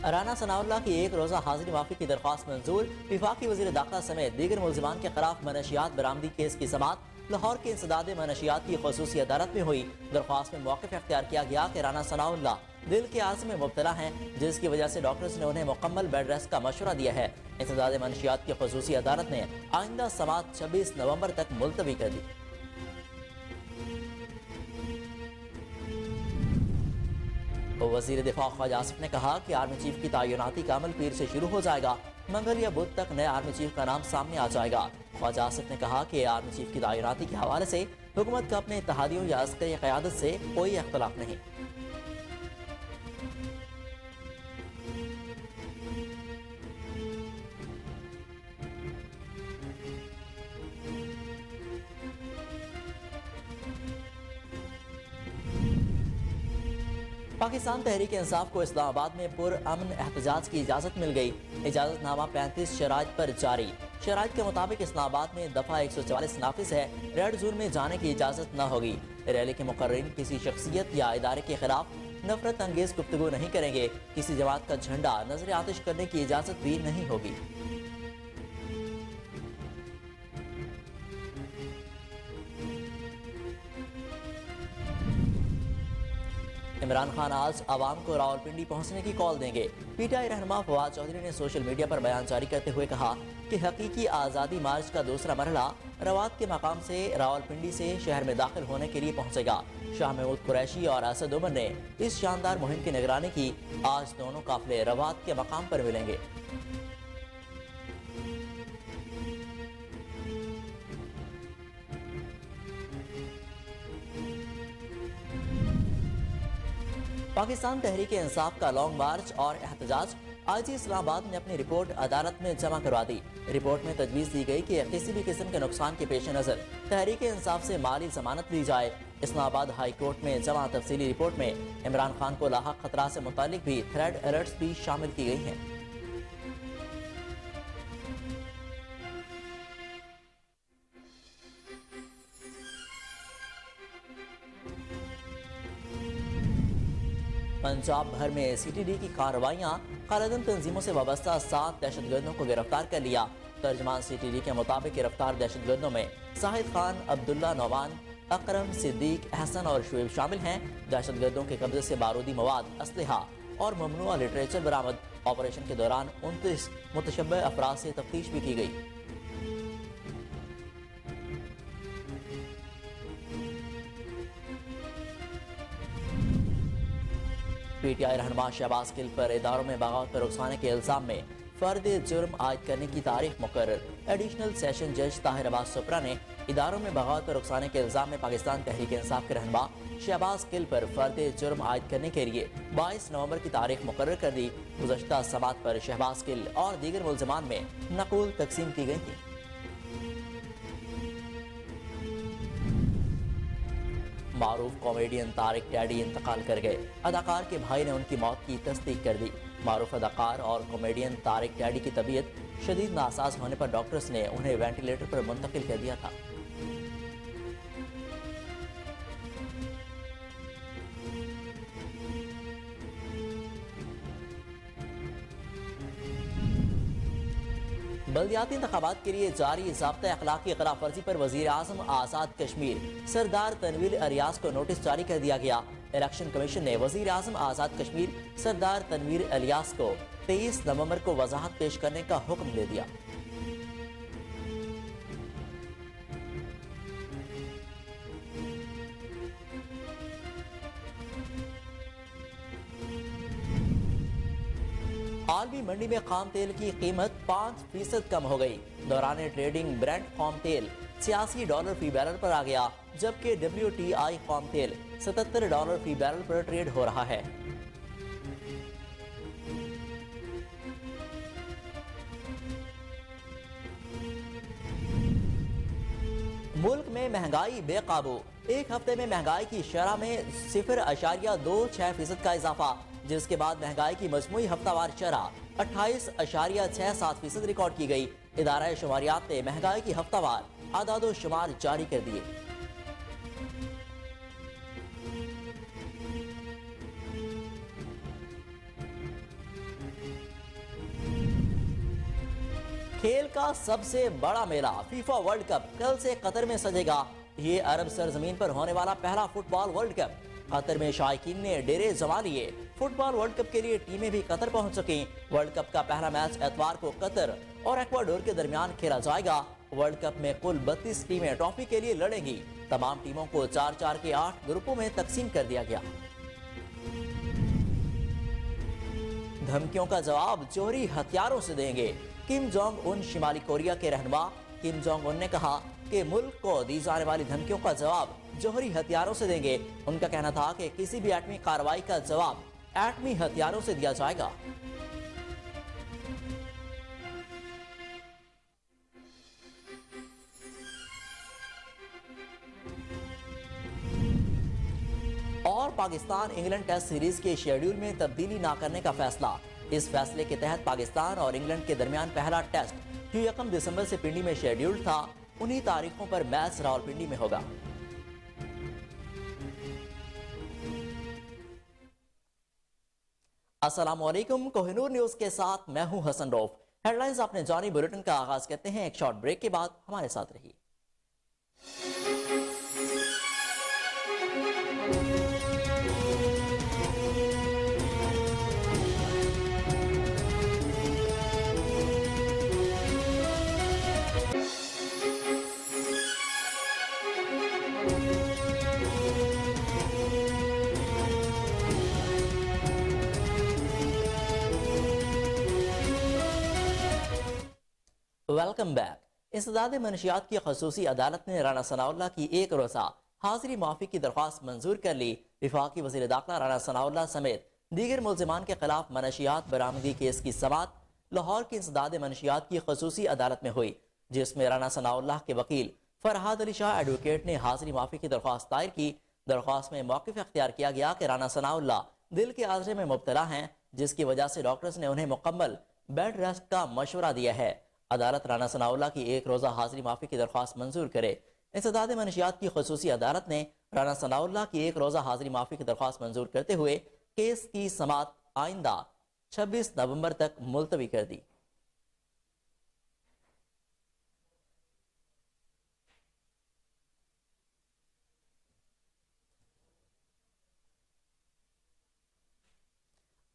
رانا ثناء اللہ کی ایک روزہ حاضری معافی کی درخواست منظور۔ وفاقی وزیر داخلہ سمیت دیگر ملزمان کے خلاف منشیات برآمدی کیس کی سماعت لاہور کے انسداد منشیات کی خصوصی عدالت میں ہوئی۔ درخواست میں موقف اختیار کیا گیا کہ رانا ثناء اللہ دل کے عارض میں مبتلا ہیں، جس کی وجہ سے ڈاکٹرز نے انہیں مکمل بیڈ ریسٹ کا مشورہ دیا ہے۔ انسداد منشیات کی خصوصی عدالت نے آئندہ سماعت 26 نومبر تک ملتوی کر دی۔ وزیر دفاع خواجہ آصف نے کہا کہ آرمی چیف کی تعیناتی کا عمل پیر سے شروع ہو جائے گا، منگل یا بدھ تک نئے آرمی چیف کا نام سامنے آ جائے گا۔ خواجہ آصف نے کہا کہ آرمی چیف کی تعیناتی کے حوالے سے حکومت کا اپنے اتحادیوں یا عسکری قیادت سے کوئی اختلاف نہیں۔ پاکستان تحریک انصاف کو اسلام آباد میں پر امن احتجاج کی اجازت مل گئی۔ اجازت نامہ 35 شرائط پر جاری۔ شرائط کے مطابق اسلام آباد میں دفعہ 144 نافذ ہے۔ ریڈ زون میں جانے کی اجازت نہ ہوگی۔ ریلی کے مقررین کسی شخصیت یا ادارے کے خلاف نفرت انگیز گفتگو نہیں کریں گے۔ کسی جماعت کا جھنڈا نظر آتش کرنے کی اجازت بھی نہیں ہوگی۔ عمران خان آج عوام کو راولپنڈی پہنچنے کی کال دیں گے۔ پی ٹی آئی رہنما فواد چودھری نے سوشل میڈیا پر بیان جاری کرتے ہوئے کہا کہ حقیقی آزادی مارچ کا دوسرا مرحلہ روات کے مقام سے راولپنڈی سے شہر میں داخل ہونے کے لیے پہنچے گا۔ شاہ محمود قریشی اور اسد عمر نے اس شاندار مہم کی نگرانی کی۔ آج دونوں قافلے روات کے مقام پر ملیں گے۔ پاکستان تحریک انصاف کا لانگ مارچ اور احتجاج آئی جی اسلام آباد نے اپنی رپورٹ عدالت میں جمع کروا دی۔ رپورٹ میں تجویز دی گئی کہ کسی بھی قسم کے نقصان کے پیش نظر تحریک انصاف سے مالی ضمانت لی جائے۔ اسلام آباد ہائی کورٹ میں جمع تفصیلی رپورٹ میں عمران خان کو لاحق خطرات سے متعلق بھی تھریڈ الرٹس بھی شامل کی گئی ہیں۔ پنجاب بھر میں سی ٹی ڈی کی کارروائیاں قلعدم تنظیموں سے وابستہ 7 دہشت گردوں کو گرفتار کر لیا۔ ترجمان سی ٹی ڈی کے مطابق گرفتار دہشت گردوں میں زاہد خان، عبداللہ نعمان، اکرم، صدیق، احسن اور شعیب شامل ہیں۔ دہشت گردوں کے قبضے سے بارودی مواد، اسلحہ اور ممنوعہ لٹریچر برآمد۔ آپریشن کے دوران 29 متشبہ افراد سے تفتیش بھی کی گئی۔ پی ٹی آئی رہنما شہباز گل پر اداروں میں بغاوت پر اکسانے کے الزام میں فرد جرم عائد کرنے کی تاریخ مقرر۔ ایڈیشنل سیشن جج طاہر عباس سپرا نے اداروں میں بغاوت پر اکسانے کے الزام میں پاکستان تحریک انصاف کے رہنما شہباز گل پر فرد جرم عائد کرنے کے لیے 22 نومبر کی تاریخ مقرر کر دی۔ گزشتہ سماعت پر شہباز گل اور دیگر ملزمان میں نقول تقسیم کی گئی تھی۔ معروف کامیڈین طارق ٹیڈی انتقال کر گئے۔ اداکار کے بھائی نے ان کی موت کی تصدیق کر دی۔ معروف اداکار اور کامیڈین طارق ٹیڈی کی طبیعت شدید ناساز ہونے پر ڈاکٹرز نے انہیں وینٹیلیٹر پر منتقل کر دیا تھا۔ بلدیاتی انتخابات کے لیے جاری ضابطہ اخلاقی خلاف ورزی پر وزیر اعظم آزاد کشمیر سردار تنویر الیاس کو نوٹس جاری کر دیا گیا۔ الیکشن کمیشن نے وزیر اعظم آزاد کشمیر سردار تنویر الیاس کو 23 نومبر کو وضاحت پیش کرنے کا حکم دے دیا۔ عالمی منڈی میں خام تیل کی قیمت 5% کم ہو گئی۔ دوران ٹریڈنگ برنٹ خام تیل $86 فی بیرل پر آ گیا، جبکہ WTI خام تیل $77 فی بیرل پر ٹریڈ ہو رہا ہے۔ ملک میں مہنگائی بے قابو، ایک ہفتے میں مہنگائی کی شرح میں 0.26% کا اضافہ، جس کے بعد مہنگائی کی مجموعی ہفتہ وار شرح 28.67% ریکارڈ کی گئی۔ ادارہ شماریات نے مہنگائی کی ہفتہ وار اعداد و شمار جاری کر دیے۔ کھیل کا سب سے بڑا میلہ فیفا ورلڈ کپ کل سے قطر میں سجے گا۔ یہ عرب سرزمین پر ہونے والا پہلا فٹ بال ورلڈ کپ۔ قطر میں شائقین نے ڈیرے جما لیے۔ فٹ بال ورلڈ کپ کے لیے ٹیمیں بھی قطر پہنچ چکیں۔ ورلڈ کپ کا پہلا میچ اتوار کو قطر اور ایکواڈور کے درمیان کھیلا جائے گا۔ ورلڈ کپ میں کل 32 ٹیمیں ٹرافی کے لیے لڑیں گی۔ تمام ٹیموں کو 4-4 کے 8 گروپوں میں تقسیم کر دیا گیا۔ دھمکیوں کا جواب جوہری ہتھیاروں سے دیں گے۔ کم جونگ ان شمالی کوریا کے رہنما کم جونگ ان نے کہا کہ ملک کو دی جانے والی دھمکیوں کا جواب جوہری ہتھیاروں سے دیں گے۔ ان کا کہنا تھا کہ کسی بھی ایٹمی کارروائی کا جواب ایٹمی ہتھیاروں سے دیا جائے گا۔ اور پاکستان انگلینڈ ٹیسٹ سیریز کے شیڈیول میں تبدیلی نہ کرنے کا فیصلہ۔ اس فیصلے کے تحت پاکستان اور انگلینڈ کے درمیان پہلا ٹیسٹ جو 1 دسمبر سے پنڈی میں شیڈیول تھا، انہی تاریخوں پر میچ راولپنڈی میں ہوگا۔ السلام علیکم، کوہ نور نیوز کے ساتھ میں ہوں حسن روف۔ ہیڈ لائنز اپنے جانی بلیٹن کا آغاز کرتے ہیں۔ ایک شارٹ بریک کے بعد ہمارے ساتھ رہیے۔ Welcome back. انسداد منشیات کی خصوصی عدالت نے رانا ثناءاللہ کی 1 روزہ حاضری معافی کی درخواست منظور کر لی۔ وفاقی وزیر داخلہ رانا ثناءاللہ سمیت دیگر ملزمان کے خلاف منشیات برآمدی کیس کی سماعت لاہور کی انسداد منشیات کی خصوصی عدالت میں ہوئی، جس میں رانا ثناءاللہ کے وکیل فرحاد علی شاہ ایڈوکیٹ نے حاضری معافی کی درخواست دائر کی۔ درخواست میں موقف اختیار کیا گیا کہ رانا ثناءاللہ دل کے عارضے میں مبتلا ہیں، جس کی وجہ سے ڈاکٹرز نے انہیں مکمل بیڈ ریسٹ کا مشورہ دیا ہے۔ عدالت رانا ثناءاللہ کی 1 روزہ حاضری معافی کی درخواست منظور کرے۔ انسداد منشیات کی خصوصی عدالت نے رانا ثناءاللہ کی 1 روزہ حاضری معافی کی درخواست منظور کرتے ہوئے کیس کی سماعت آئندہ 26 نومبر تک ملتوی کر دی۔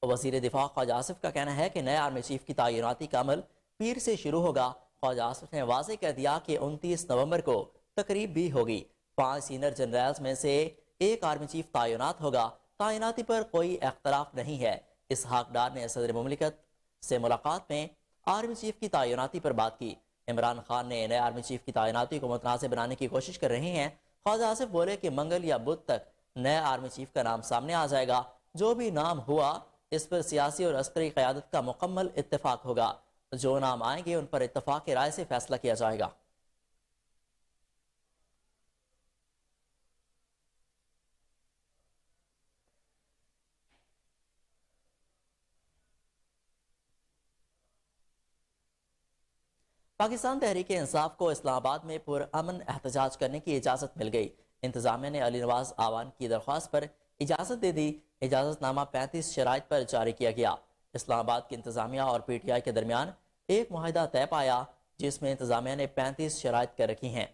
وزیر دفاع خواجہ آصف کا کہنا ہے کہ نئے آرمی چیف کی تعیناتی کا عمل پیر سے شروع ہوگا۔ خواجہ آصف نے واضح کر دیا کہ 29 نومبر کو تقریب بھی ہوگی۔ 5 سینئر جنرلز میں سے 1 آرمی چیف تعینات ہوگا۔ تعیناتی پر کوئی اختلاف نہیں ہے۔ اسحاق ڈار نے صدر مملکت سے ملاقات میں آرمی چیف کی تعیناتی پر بات کی۔ عمران خان نے نئے آرمی چیف کی تعیناتی کو متنازع بنانے کی کوشش کر رہے ہیں۔ خواجہ آصف بولے کہ منگل یا بدھ تک نئے آرمی چیف کا نام سامنے آ جائے گا۔ جو بھی نام ہوا اس پر سیاسی اور عسکری قیادت کا مکمل اتفاق ہوگا۔ جو نام آئیں گے ان پر اتفاق رائے سے فیصلہ کیا جائے گا۔ پاکستان تحریک انصاف کو اسلام آباد میں پرامن احتجاج کرنے کی اجازت مل گئی۔ انتظامیہ نے علی نواز آوان کی درخواست پر اجازت دے دی۔ اجازت نامہ 35 شرائط پر جاری کیا گیا۔ اسلام آباد کی انتظامیہ اور پی ٹی آئی کے درمیان ایک معاہدہ طے پایا، جس میں انتظامیہ نے 35 شرائط کر رکھی ہیں۔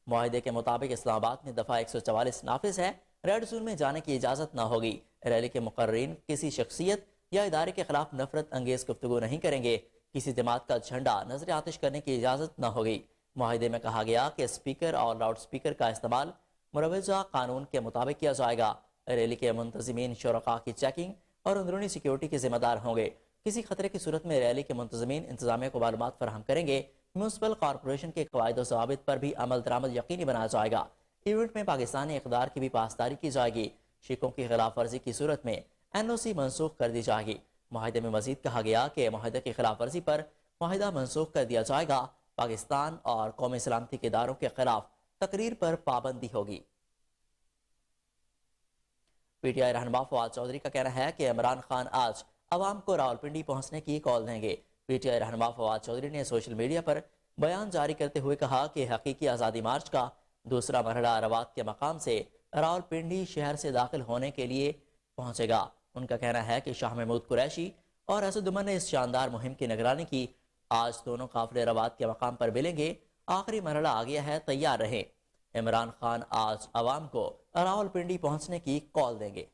معاہدے کے مطابق اسلام آباد میں دفعہ 144 نافذ ہے۔ ریڈ زون میں جانے کی اجازت نہ ہوگی۔ ریلی کے مقررین کسی شخصیت یا ادارے کے خلاف نفرت انگیز گفتگو نہیں کریں گے۔ کسی جماعت کا جھنڈا نظر آتش کرنے کی اجازت نہ ہوگی۔ معاہدے میں کہا گیا کہ اسپیکر اور لاؤڈ اسپیکر کا استعمال مروجہ قانون کے مطابق کیا جائے گا۔ ریلی کے منتظمین شرکاء کی چیکنگ اور اندرونی سیکیورٹی کے ذمہ دار ہوں گے۔ کسی خطرے کی صورت میں ریلی کے منتظمین انتظامیہ کو معلومات فراہم کریں گے۔ میونسپل کارپوریشن کے قواعد و ضوابط پر بھی عمل درآمد یقینی بنایا جائے گا۔ ایونٹ میں پاکستانی اقدار کی بھی پاسداری کی جائے گی۔ سکھوں کی خلاف ورزی کی صورت میں NOC منسوخ کر دی جائے گی۔ معاہدے میں مزید کہا گیا کہ معاہدے کی خلاف ورزی پر معاہدہ منسوخ کر دیا جائے گا۔ پاکستان اور قومی سلامتی کے اداروں کے خلاف تقریر پر پابندی ہوگی۔ پی ٹی آئی رہنما فواد چودھری کا کہنا ہے کہ عمران خان آج عوام کو راولپنڈی پہنچنے کی کال دیں گے۔ پی ٹی آئی رہنما فواد چودھری نے سوشل میڈیا پر بیان جاری کرتے ہوئے کہا کہ حقیقی آزادی مارچ کا دوسرا مرحلہ روات کے مقام سے راولپنڈی شہر سے داخل ہونے کے لیے پہنچے گا۔ ان کا کہنا ہے کہ شاہ محمود قریشی اور اسد عمر نے اس شاندار مہم کی نگرانی کی آج دونوں قافلے روات کے مقام پر ملیں گے. آخری مرحلہ آ گیا ہے, تیار رہیں. عمران خان آج عوام کو راولپنڈی پہنچنے کی کال دیں گے.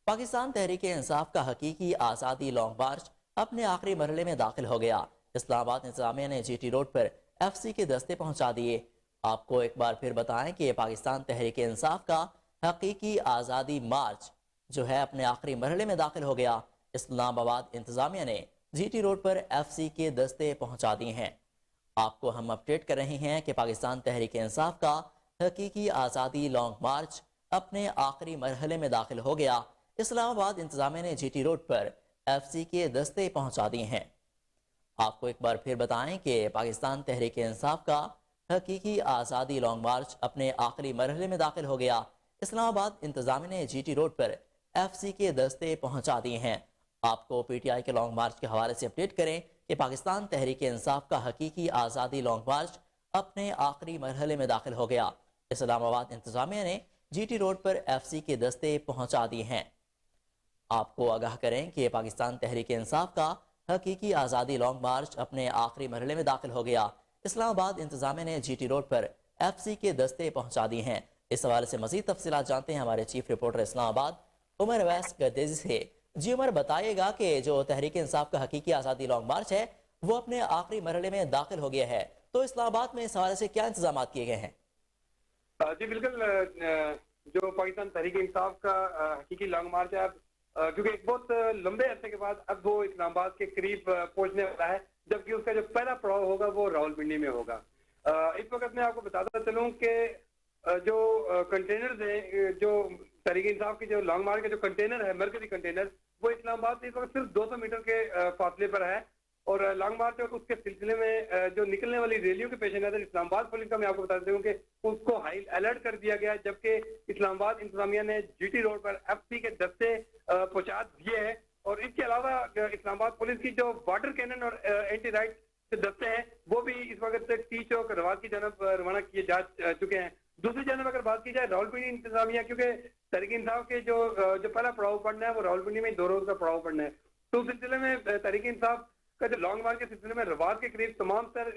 پاکستان تحریک انصاف کا حقیقی آزادی لانگ مارچ اپنے آخری مرحلے میں داخل ہو گیا. اسلام آباد انتظامیہ نے جی ٹی روڈ پر ایف سی کے دستے پہنچا دیے. آپ کو ایک بار پھر بتائیں کہ پاکستان تحریک انصاف کا حقیقی آزادی مارچ جو ہے اپنے آخری مرحلے میں داخل ہو گیا. اسلام آباد انتظامیہ نے جی ٹی روڈ پر ایف سی کے دستے پہنچا دیے ہیں. آپ کو ہم اپڈیٹ کر رہے ہیں کہ پاکستان تحریک انصاف کا حقیقی آزادی لانگ مارچ اپنے آخری مرحلے میں داخل ہو گیا. اسلام آباد انتظامیہ نے جی ٹی روڈ پر ایف سی کے دستے پہنچا دیے ہیں. آپ کو ایک بار پھر بتائیں کہ پاکستان تحریک انصاف کا حقیقی آزادی لانگ مارچ اپنے آخری مرحلے میں داخل ہو گیا. اسلام آباد انتظامیہ نے جی ٹی روڈ پر ایف سی کے دستے پہنچا دیے ہیں. آپ کو پی ٹی آئی کے لانگ مارچ کے حوالے سے اپڈیٹ کریں کہ پاکستان تحریک انصاف کا حقیقی آزادی لانگ مارچ اپنے آخری مرحلے میں داخل ہو گیا. اسلام آباد انتظامیہ نے جی ٹی روڈ پر ایف سی کے دستے پہنچا دیے ہیں. آپ کو آگاہ کریں کہ پاکستان تحریک انصاف کا حقیقی آزادی لانگ مارچ اپنے آخری مرحلے میں داخل ہو گیا. اسلام آباد انتظامیہ نے جی ٹی روڈ پر ایف سی کے دستے پہنچا دیے ہیں. اس حوالے سے مزید تفصیلات جانتے ہیں ہمارے چیف رپورٹر اسلام آباد عمر اویس گردیزی سے. جی عمر, بتائیے گا کہ جو تحریک انصاف کا حقیقی آزادی لانگ مارچ ہے وہ اپنے آخری مرحلے میں داخل ہو گیا ہے, تو اسلام آباد میں اس حوالے سے کیا انتظامات کیے گئے ہیں؟ جی بالکل, جو پاکستان تحریک انصاف کا حقیقی لانگ مارچ ہے کیونکہ ایک بہت لمبے عرصے کے بعد اب وہ اسلام آباد کے قریب پہنچنے والا ہے, جبکہ اس کا جو پہلا پڑاؤ ہوگا وہ راولپنڈی میں ہوگا. اس وقت میں آپ کو بتاتا چلوں کہ جو کنٹینرز ہیں, جو تحریک انصاف کی جو لانگ مارچ کا جو کنٹینر ہے, مرکزی کنٹینر, وہ اسلام آباد سے اس وقت صرف 200 میٹر کے فاصلے پر ہے. اور لانگ مارچ اور اس کے سلسلے میں جو نکلنے والی ریلیوں کے پیش نظر اسلام آباد پولیس کا میں آپ کو بتا دوں کہ اس کو ہائی الرٹ کر دیا گیا, جبکہ اسلام آباد انتظامیہ نے جی ٹی روڈ پر ایف سی کے دستے پہنچا دیے ہیں. اور اس کے علاوہ اسلام آباد پولیس کی جو واٹر کینن اور اینٹی رائٹ کے دستے ہیں وہ بھی اس وقت ٹی چوک رواد کی جانب روانہ کیے جا چکے ہیں. دوسری جانب اگر بات کی جائے راولپنڈی انتظامیہ, کیونکہ تحریک انصاف کے جو پہلا پڑاؤ پڑنا ہے وہ راولپنڈی میں 2 روز کا پڑاؤ پڑنا ہے, تو اس سلسلے میں تحریک انصاف کا جو لانگ مارچ کے سلسلے میں رواد کے قریب تمام تر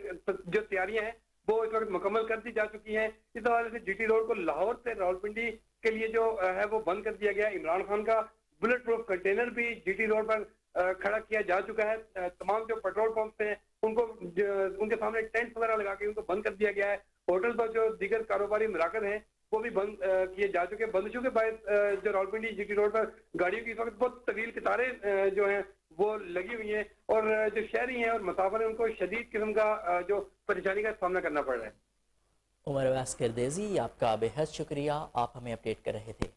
جو تیاریاں ہیں وہ اس وقت مکمل کر دی جا چکی ہیں. اس حوالے سے جی ٹی روڈ کو لاہور سے راولپنڈی کے لیے جو ہے وہ بند کر دیا گیا. عمران خان کا بلٹ پروف کنٹینر بھی جی ٹی روڈ پر کھڑا کیا جا چکا ہے. تمام جو پیٹرول پمپس ہیں ان کو ان کے سامنے ٹینٹ وغیرہ لگا کے ان کو بند کر دیا گیا ہے. ہوٹل پر جو دیگر کاروباری مراکز ہیں وہ بھی بند کیے جا چکے ہیں. بندشوں کے باعث جو راولپنڈی جی ٹی روڈ پر گاڑیوں کی اس وقت بہت طویل قطاریں جو ہیں وہ لگی ہوئی ہیں, اور جو شہری ہیں اور مسافر ہیں ان کو شدید قسم کا جو پریشانی کا سامنا کرنا پڑ رہا ہے. عمر اویس گردیزی, آپ کا بے حد شکریہ, آپ ہمیں اپڈیٹ کر رہے تھے.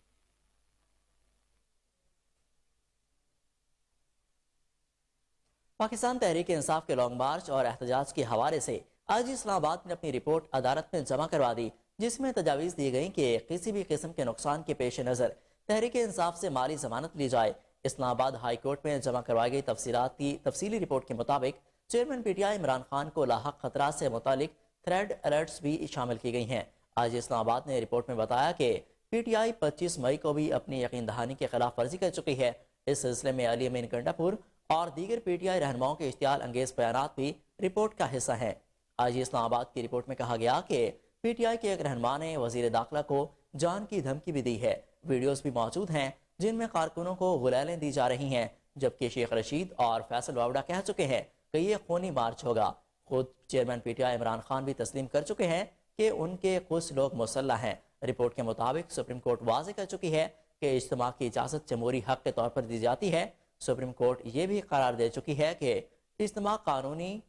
پاکستان تحریک انصاف کے لانگ مارچ اور احتجاج کے حوالے سے آج اسلام آباد نے اپنی رپورٹ عدالت میں جمع کروا دی, جس میں تجاویز دی گئی کہ کسی بھی قسم کے نقصان کے پیش نظر تحریک انصاف سے مالی ضمانت لی جائے. اسلام آباد ہائی کورٹ میں جمع کروائی گئی تفصیلی رپورٹ کے مطابق chairman P T I Imran Khan کو لاحق خطرات سے متعلق تھریڈ الرٹس بھی شامل کی گئی ہیں. آج اسلام آباد نے رپورٹ میں بتایا کہ پی ٹی آئی 25 مئی کو بھی اپنی یقین دہانی کی خلاف ورزی کر چکی ہے. اس سلسلے میں علی امین گنڈاپور اور دیگر پی ٹی آئی رہنماؤں کے اشتعال انگیز بیانات بھی رپورٹ کا حصہ ہیں. آج اسلام آباد کی رپورٹ میں کہا گیا کہ پی ٹی آئی کے ایک رہنما نے وزیر داخلہ کو جان کی دھمکی بھی دی ہے. ویڈیوز بھی موجود ہیں جن میں کارکنوں کو غلالیں دی جا رہی ہیں, جبکہ شیخ رشید اور فیصل واوڈا کہہ چکے ہیں کہ یہ خونی مارچ ہوگا. خود chairman P T I Imran Khan بھی تسلیم کر چکے ہیں کہ ان کے کچھ لوگ مسلح ہیں. رپورٹ کے مطابق سپریم کورٹ واضح کر چکی ہے کہ اجتماع کی اجازت جمہوری حق کے طور پر دی جاتی ہے. سپریم کورٹ یہ بھی قرار دے چکی ہے کہ اجتماع قانونی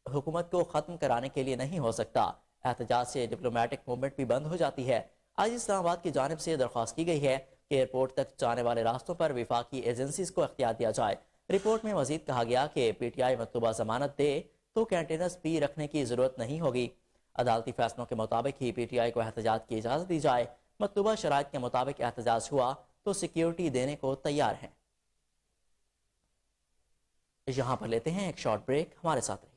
حکومت کو ختم کرانے کے لیے نہیں ہو سکتا. احتجاج سے ڈپلومیٹک موومنٹ بھی بند ہو جاتی ہے. آج اسلام آباد کی جانب سے درخواست کی گئی ہے کہ ایئرپورٹ تک جانے والے راستوں پر وفاقی ایجنسیز کو اختیار دیا جائے. رپورٹ میں مزید کہا گیا کہ پی ٹی آئی مطلوبہ ضمانت دے تو کنٹینرز بھی رکھنے کی ضرورت نہیں ہوگی. عدالتی فیصلوں کے مطابق ہی پی ٹی آئی کو احتجاج کی اجازت دی جائے. مطلوبہ شرائط کے مطابق احتجاج ہوا تو سیکیورٹی دینے کو تیار ہیں. یہاں پر لیتے ہیں ایک شارٹ بریک, ہمارے ساتھ رہیے.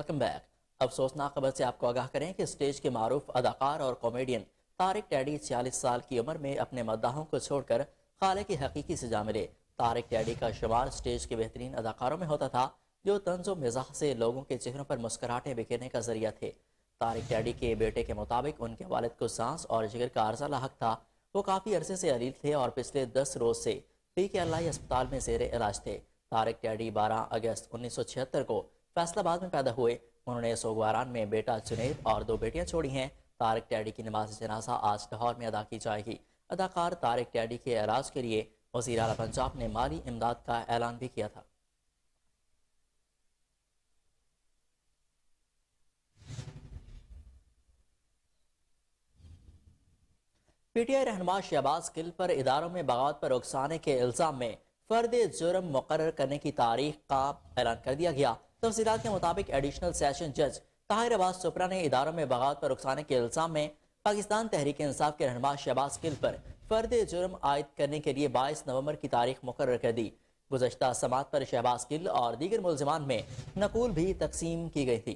Welcome back. افسوسناک خبر سے آپ کو آگاہ کریں کہ اسٹیج کے معروف اداکار اور کامیڈین طارق ٹیڈی 46 سال کی عمر میں اپنے مداحوں کو چھوڑ کر خالق حقیقی سے جا ملے۔ طارق ٹیڈی کا شمار اسٹیج کے بہترین اداکاروں میں ہوتا تھا جو طنز و مزاح سے لوگوں کے چہروں پر مسکراہٹیں بکھیرنے کا ذریعہ تھے۔ طارق ٹیڈی کے بیٹے کے مطابق ان کے والد کو سانس اور جگر کا عرضہ لاحق تھا۔ وہ کافی عرصے سے علیل تھے اور پچھلے 10 روز سے PKLI اسپتال میں زیر علاج تھے۔ طارق ٹیڈی 12 اگست 1976 کو فیصل آباد میں پیدا ہوئے۔ انہوں نے سوگواران میں بیٹا جنید اور 2 بیٹیاں چھوڑی ہیں۔ طارق ٹیڈی کی نماز جنازہ آج لاہور میں ادا کی جائے گی۔ اداکار طارق ٹیڈی کے علاج کے لیے وزیر اعلیٰ پنجاب نے مالی امداد کا اعلان بھی کیا تھا۔ PTI رہنما شہباز گل پر اداروں میں بغاوت پر اکسانے کے الزام میں فرد جرم مقرر کرنے کی تاریخ کا اعلان کر دیا گیا۔ تفصیلات کے مطابق ایڈیشنل سیشن جج طاہر عباس چوپڑا نے اداروں میں بغاوت پر اکسانے کے الزام میں پاکستان تحریک انصاف کے رہنما شہباز گل پر فرد جرم عائد کرنے کے لیے 22 نومبر کی تاریخ مقرر کر دی۔ گزشتہ سماعت پر شہباز گل اور دیگر ملزمان میں نقول بھی تقسیم کی گئی تھی۔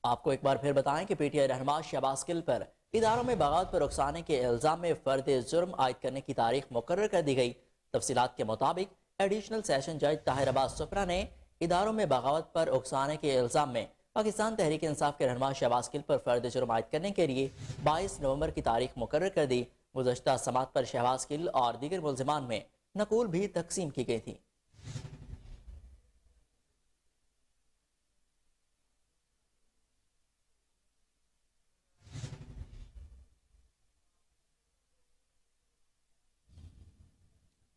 آپ کو ایک بار پھر بتائیں کہ PTI رہنما شہباز گل پر اداروں میں بغاوت پر اکسانے کے الزام میں فرد جرم عائد کرنے کی تاریخ مقرر کر دی گئی۔ تفصیلات کے مطابق ایڈیشنل سیشن جج طاہر عباس چوپڑا نے اداروں میں بغاوت پر اکسانے کے الزام میں پاکستان تحریک انصاف کے رہنما شہباز گل پر فرد جرم عائد کرنے کے لیے 22 نومبر کی تاریخ مقرر کر دی۔ گزشتہ سماعت پر شہباز گل اور دیگر ملزمان میں نقول بھی تقسیم کی گئی تھی۔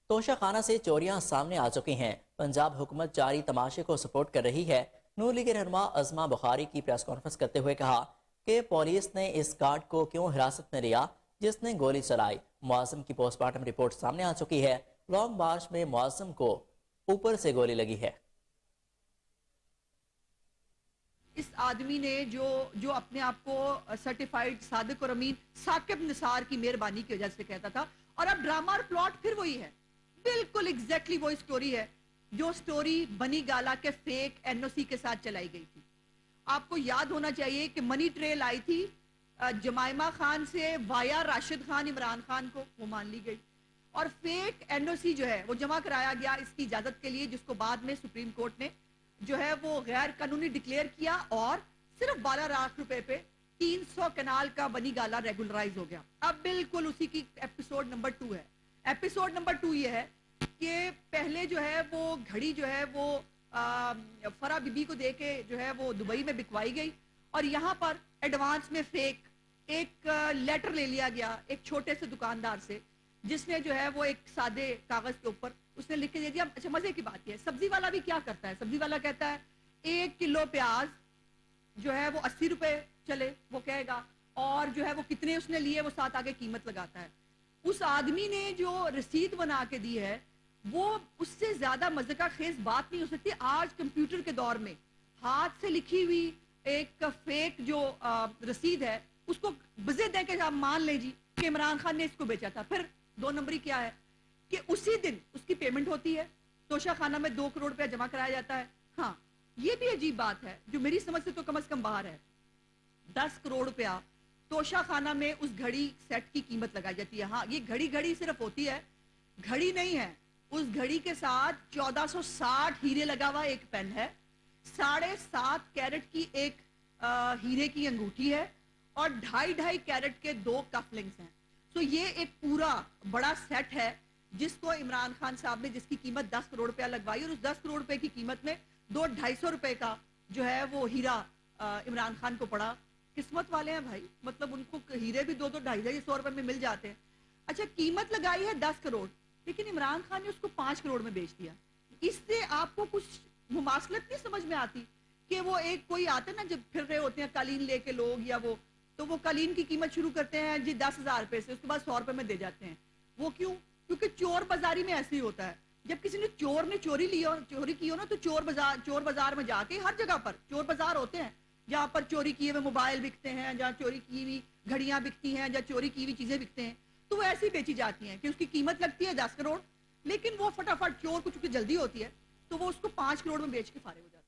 توشہ خانہ سے چوریاں سامنے آ چکی ہیں۔ پنجاب حکومت جاری تماشے کو سپورٹ کر رہی ہے۔ نون لیگ رہنما عظمہ بخاری کی پریس کانفرنس کرتے ہوئے کہا کہ پولیس نے اس گارڈ کو کیوں حراست میں لیا جس نے گولی چلائی۔ معظم کی پوسٹ مارٹم رپورٹ سامنے آ چکی ہے۔ لانگ مارچ میں معظم کو اوپر سے گولی لگی ہے۔ اس آدمی نے جو اپنے آپ کو سرٹیفائیڈ صادق اور امین ثاقب نثار کی مہربانی کی وجہ سے کہتا تھا، اور اب ڈرامہ اور پلاٹ پھر وہی ہے، بالکل ایگزیکٹلی وہی سٹوری ہے جو سٹوری بنی گالا کے فیک NOC کے ساتھ چلائی گئی تھی۔ آپ کو یاد ہونا چاہیے کہ منی ٹریل آئی تھی جمائمہ خان سے وایا راشد خان عمران خان کو، وہ مان لی گئی، اور فیک NOC جو ہے وہ جمع کرایا گیا اس کی اجازت کے لیے، جس کو بعد میں سپریم کورٹ نے جو ہے وہ غیر قانونی ڈکلیئر کیا، اور صرف 12 لاکھ روپے پہ 300 کنال کا بنی گالا ریگولرائز ہو گیا۔ اب بالکل اسی کی ایپیسوڈ نمبر 2 ہے۔ ایپیسوڈ نمبر 2 یہ ہے کہ پہلے جو ہے وہ گھڑی جو ہے وہ فرا بی بی کو دے کے جو ہے وہ دبئی میں بکوائی گئی، اور یہاں پر ایڈوانس میں فیک ایک لیٹر لے لیا گیا ایک چھوٹے سے دکاندار سے، جس نے جو ہے وہ ایک سادے کاغذ کے اوپر اس نے لکھ کے دے دیا۔ اچھا مزے کی بات یہ ہے، سبزی والا بھی کیا کرتا ہے، سبزی والا کہتا ہے 1 کلو پیاز جو ہے وہ 80 روپے چلے، وہ کہے گا، اور جو ہے وہ کتنے اس نے لیے وہ ساتھ آگے قیمت لگاتا ہے۔ اس آدمی نے جو رسید بنا کے دی ہے وہ اس سے زیادہ مزہ خیز بات نہیں ہو سکتی۔ آج کمپیوٹر کے دور میں ہاتھ سے لکھی ہوئی ایک فیک جو رسید ہے اس کو بزے دیں کہ آپ مان لیں جی کہ عمران خان نے اس کو بیچا تھا۔ پھر 2 نمبری کیا ہے کہ اسی دن اس کی پیمنٹ ہوتی ہے، توشہ خانہ میں 2 کروڑ روپیہ جمع کرایا جاتا ہے۔ ہاں یہ بھی عجیب بات ہے جو میری سمجھ سے تو کم از کم باہر ہے، 10 کروڑ روپیہ توشہ خانہ میں اس گھڑی سیٹ کی قیمت لگائی جاتی ہے۔ ہاں یہ گھڑی صرف ہوتی ہے، گھڑی نہیں ہے، اس گھڑی کے ساتھ 1460 ہیرے لگا ہوا ایک پین ہے، 7.5 کیرٹ کی ایک ہیرے کی انگوٹھی ہے، اور 2.5 کیرٹ کے 2 کف لنگز ہیں۔ تو یہ ایک پورا بڑا سیٹ ہے جس کو عمران خان صاحب نے، جس کی قیمت 10 کروڑ روپیہ لگوائی، اور اس 10 کروڑ روپے کی قیمت میں 200-250 روپے کا جو ہے وہ ہیرا عمران خان کو پڑا۔ قسمت والے ہیں بھائی، مطلب ان کو ہیرے بھی 200-250 روپے میں مل جاتے ہیں۔ اچھا قیمت لگائی ہے 10 کروڑ، لیکن عمران خان نے اس کو 5 کروڑ میں بیچ دیا۔ اس سے آپ کو کچھ مماثلت نہیں سمجھ میں آتی کہ وہ ایک کوئی آتا ہے نا جب پھر رہے ہوتے ہیں قالین لے کے لوگ، یا وہ تو وہ قالین کی قیمت شروع کرتے ہیں جی 10,000 روپے سے، اس کے بعد 100 روپے میں دے جاتے ہیں۔ وہ کیوں؟ کیونکہ چور بازاری میں ایسے ہی ہوتا ہے، جب کسی نے چوری کی ہو نا، تو چور بازار میں جا کے، ہر جگہ پر چور بازار ہوتے ہیں جہاں پر چوری کیے ہوئے موبائل بکتے ہیں، جہاں چوری کی ہوئی گھڑیاں بکتی ہیں، جہاں چوری کی ہوئی چیزیں بکتے ہیں، تو وہ ایسی بیچی جاتی ہیں کہ اس کی قیمت لگتی ہے 10 کروڑ، لیکن وہ فٹافٹ چور کو چونکہ جلدی ہوتی ہے تو وہ اس کو 5 کروڑ میں بیچ کے فارغ ہو جاتا ہے۔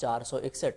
461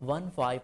15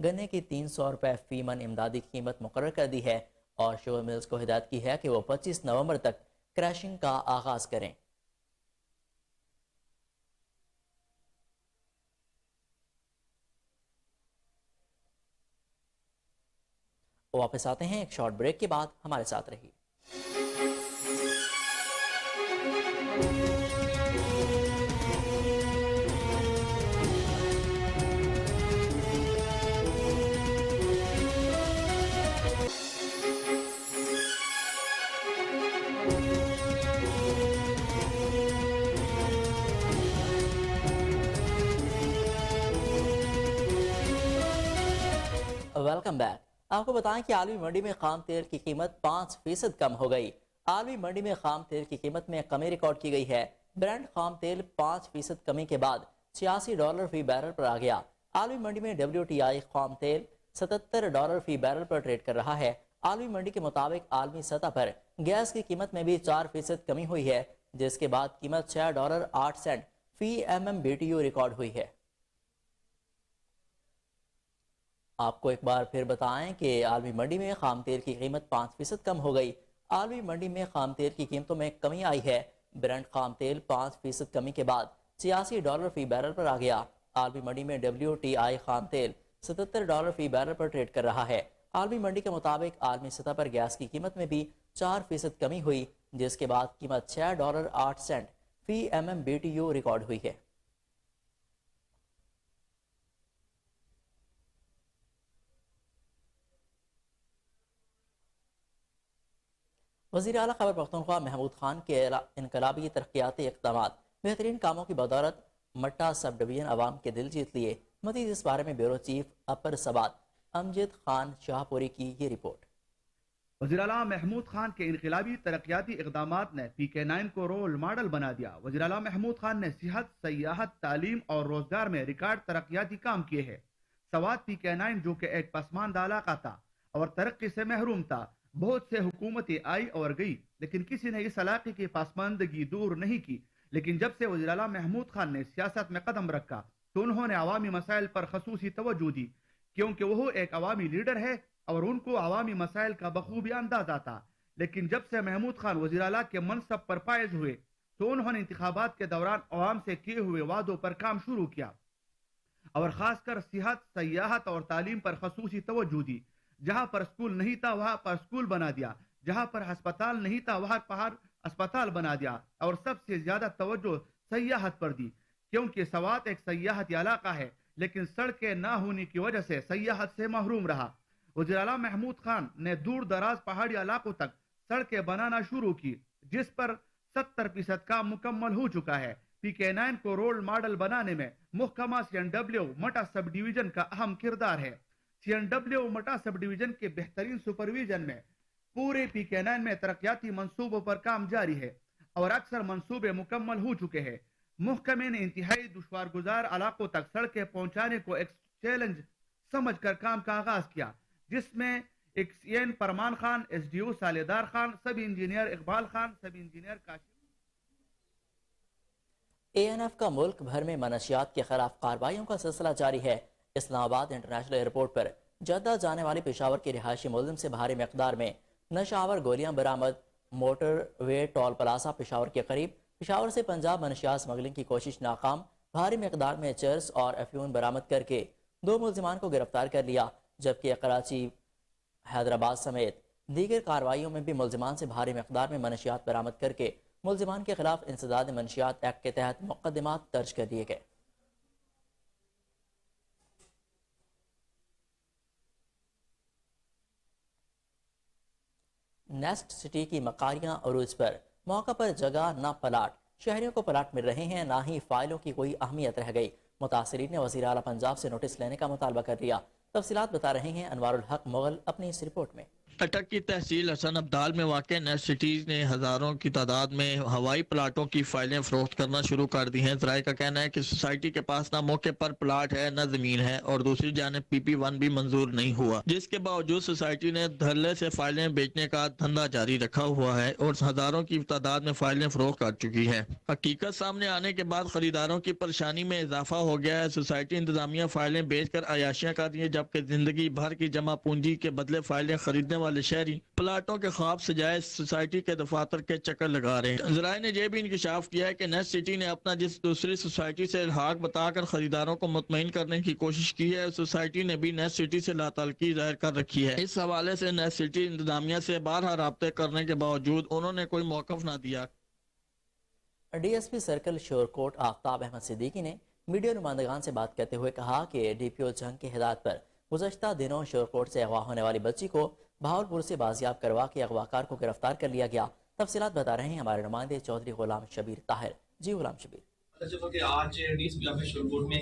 گنے کی 300 روپے فی من امدادی قیمت مقرر کر دی ہے اور شوگر ملز کو ہدایت کی ہے کہ وہ 25 نومبر تک کریشنگ کا آغاز کریں۔ واپس آتے ہیں ایک شارٹ بریک کے بعد، ہمارے ساتھ رہیے۔ Welcome back. آپ کو بتائیں کہ عالمی منڈی میں خام تیل کی قیمت 5% کم ہو گئی۔ عالمی منڈی میں خام تیل کی قیمت میں کمی ریکارڈ کی گئی ہے۔ برنٹ خام تیل 5% کمی کے بعد $86 فی بیرل پر آ گیا۔ عالمی منڈی میں WTI خام تیل $77 فی بیرل پر ٹریڈ کر رہا ہے۔ عالمی منڈی کے مطابق عالمی سطح پر گیس کی قیمت میں بھی 4% کمی ہوئی ہے، جس کے بعد قیمت $6.08 فی MMBTU ریکارڈ ہوئی ہے۔ آپ کو ایک بار پھر بتائیں کہ عالمی منڈی میں خام تیل کی قیمت 5% کم ہو گئی۔ عالمی منڈی میں خام تیل کی قیمتوں میں کمی آئی ہے۔ برنٹ خام تیل 5% کمی کے بعد $86 فی بیرل پر آ گیا۔ عالمی منڈی میں WTI خام تیل $77 فی بیرل پر ٹریڈ کر رہا ہے۔ عالمی منڈی کے مطابق عالمی سطح پر گیس کی قیمت میں بھی 4% کمی ہوئی، جس کے بعد قیمت $6.08 فی MMBTU ریکارڈ ہوئی ہے۔ وزیر اعلیٰ خیبر پختونخوا محمود خان کے انقلابی ترقیاتی اقدامات بہترین کاموں کی بدولت مٹا سب ڈویژن عوام کے دل جیت لیے۔ مزید اس بارے میں بیورو چیف اپر سبات امجد خان شاہ پوری کی یہ رپورٹ۔ وزیر اعلیٰ محمود خان کے انقلابی ترقیاتی اقدامات نے PK9 کو رول ماڈل بنا دیا۔ وزیر اعلیٰ محمود خان نے صحت، سیاحت، تعلیم اور روزگار میں ریکارڈ ترقیاتی کام کیے ہیں۔ سوات PK9 جو کہ ایک پسماندہ علاقہ تھا اور ترقی سے محروم تھا، بہت سے حکومتیں آئی اور گئی، لیکن کسی نے اس علاقے کی پسماندگی دور نہیں کی۔ لیکن جب سے وزیر اعلیٰ محمود خان نے سیاست میں قدم رکھا تو انہوں نے عوامی مسائل پر خصوصی توجہ دی، کیونکہ وہ ایک عوامی لیڈر ہے اور ان کو عوامی مسائل کا بخوبی اندازہ تھا۔ لیکن جب سے محمود خان وزیر اعلیٰ کے منصب پر فائز ہوئے تو انہوں نے انتخابات کے دوران عوام سے کیے ہوئے وعدوں پر کام شروع کیا اور خاص کر صحت، سیاحت اور تعلیم پر خصوصی توجہ دی۔ جہاں پر اسکول نہیں تھا وہاں پر اسکول بنا دیا، جہاں پر ہسپتال نہیں تھا وہاں پر ہسپتال بنا دیا، اور سب سے زیادہ توجہ سیاحت پر دی، کیونکہ سوات ایک سیاحتی علاقہ ہے لیکن سڑکیں نہ ہونے کی وجہ سے سیاحت سے محروم رہا۔ وزیر اعلیٰ محمود خان نے دور دراز پہاڑی علاقوں تک سڑکیں بنانا شروع کی، جس پر 70% کام مکمل ہو چکا ہے۔ PK9 کو رول ماڈل بنانے میں محکمہ CNW مٹا سب ڈویژن کا اہم کردار ہے۔ CNW مٹا سب ڈویژن کے بہترین سپرویژن میں پورے PK9 میں ترقیاتی منصوبوں پر کام جاری ہے اور اکثر منصوبے مکمل ہو چکے ہیں۔ محکمے نے انتہائی دشوار گزار علاقوں تک سڑکیں پہنچانے کو ایک چیلنج سمجھ کر کام کا آغاز کیا، جس میں XN پرمان خان، SDO سالیدار خان، سب انجینئر اقبال خان، سب انجینئر کاشف۔ ANF کا ملک بھر میں منشیات کے خلاف کارروائیوں کا سلسلہ جاری ہے۔ اسلام آباد انٹرنیشنل ایئرپورٹ پر جدہ جانے والی پشاور کے رہائشی ملزم سے بھاری مقدار میں نشہ آور گولیاں برآمد۔ موٹر وے ٹول پلازا پشاور کے قریب پشاور سے پنجاب منشیات اسمگلنگ کی کوشش ناکام۔ بھاری مقدار میں چرس اور افیون برآمد کر کے 2 ملزمان کو گرفتار کر لیا، جبکہ کراچی، حیدرآباد سمیت دیگر کارروائیوں میں بھی ملزمان سے بھاری مقدار میں منشیات برآمد کر کے ملزمان کے خلاف انسداد منشیات ایکٹ کے تحت مقدمات درج کر دیے گئے۔ نیسٹ سٹی کی مکاریاں عروج پر موقع پر جگہ نہ پلاٹ، شہریوں کو پلاٹ مل رہے ہیں، نہ ہی فائلوں کی کوئی اہمیت رہ گئی۔ متاثرین نے وزیر اعلیٰ پنجاب سے نوٹس لینے کا مطالبہ کر لیا۔ تفصیلات بتا رہے ہیں انوار الحق مغل اپنی اس رپورٹ میں۔ اٹک کی تحصیل حسن ابدال میں واقع نیٹ سٹیز نے ہزاروں کی تعداد میں ہوائی پلاٹوں کی فائلیں فروخت کرنا شروع کر دی ہیں۔ ذرائع کا کہنا ہے کہ سوسائٹی کے پاس نہ موقع پر پلاٹ ہے نہ زمین ہے، اور دوسری جانب PP1 بھی منظور نہیں ہوا، جس کے باوجود سوسائٹی نے دھڑلے سے فائلیں بیچنے کا دھندا جاری رکھا ہوا ہے اور ہزاروں کی تعداد میں فائلیں فروخت کر چکی ہے۔ حقیقت سامنے آنے کے بعد خریداروں کی پریشانی میں اضافہ ہو گیا ہے۔ سوسائٹی انتظامیہ فائلیں بیچ کر عیاشیاں کر رہی ہے، جبکہ زندگی بھر کی جمع پونجی کے بدلے فائلیں خریدنے والے شہری پلاٹوں کے خواب سجائے سوسائٹی کے دفاتر کے چکر لگا رہے ہیں۔ ذرائع نے یہ بھی انکشاف کیا ہے کہ نیٹ سٹی نے اپنا جس دوسری سوسائٹی سے الحاق بتا کر خریداروں کو مطمئن کرنے کی کوشش کی ہے، سوسائٹی نے بھی نیٹ سٹی سے لاتعلقی ظاہر کر رکھی ہے۔ اس حوالے سے نیٹ سٹی انتظامیہ سے بارہا رابطے کرنے کے باوجود انہوں نے کوئی موقف نہ دیا۔ DSP سرکل شورکوٹ آفتاب احمد صدیقی نے میڈیا نمائندگان سے بات کرتے ہوئے کہا کہ DPO جنگ کی ہدایت پر گزشتہ دنوں شورکوٹ سے اغوا ہونے والی بچی کو بہاولپور سے بازیاب کروا کے اغواکار کو گرفتار کر لیا گیا۔ تفصیلات بتا رہے ہیں ہمارے نمائندے چودھری غلام شبیر طاہر۔ جی غلام شبیر۔ کہ آج DSP آفس شورکوٹ میں